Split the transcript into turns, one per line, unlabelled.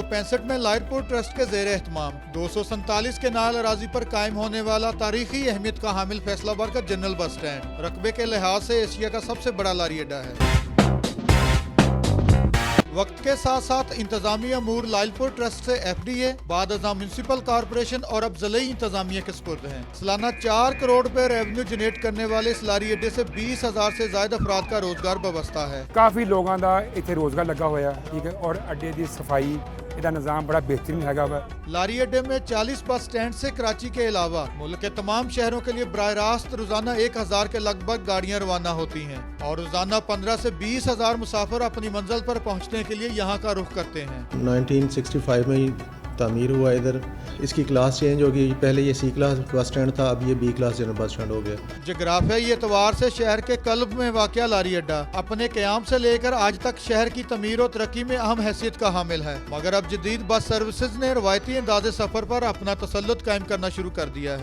1965 में लायरपुर ट्रस्ट के जेर एहतमाम 247 के नाल अराजी पर कायम होने वाला तारीखी अहमियत का हामिल फैसलाबाद का जनरल बस स्टैंड रकबे के लिहाज से एशिया का सबसे बड़ा लारी अड्डा है। वक्त के साथ साथ इंतजामी अमूर लायरपुर ट्रस्ट से FDA, बाद अज़ां म्यूनसिपल कॉरपोरेशन और अब ज़िले इंतजामिया के सुपुर्द हैं। सालाना 4 करोड़ रुपए रेवेन्यू जनरेट करने वाले इस लारी अड्डे से 20,000 से ज्यादा अफराद का रोजगार व्यवस्था है।
काफ़ी लोगों का इतने रोजगार लगा होया, ठीक है, और अड्डे की सफाई इसका निज़ाम बड़ा बेहतरीन हैगा वा।
लारी अड्डे में 40 बस स्टैंड से कराची के अलावा मुल्क के तमाम शहरों के लिए बराह रास्त रोजाना 1,000 के लगभग गाड़ियां रवाना होती हैं और रोजाना 15 से 20,000 मुसाफिर अपनी मंजिल पर पहुंचने के लिए यहां का रुख करते हैं।
1965 में ही तामीर हुआ इधर, इसकी क्लास चेंज हो गई। पहले ये C क्लास बस स्टैंड था, अब ये B class general bus stand हो गया।
जगराफियाई एतवार से शहर के कल्ब में वाक़या लारी अड्डा अपने क़याम से लेकर आज तक शहर की तमीर और तरक्की में अहम हैसियत का हामिल है, मगर अब जदीद बस सर्विसेज ने रवायती अंदाज़े सफ़र पर अपना तसल्लुत कायम करना शुरू कर दिया है।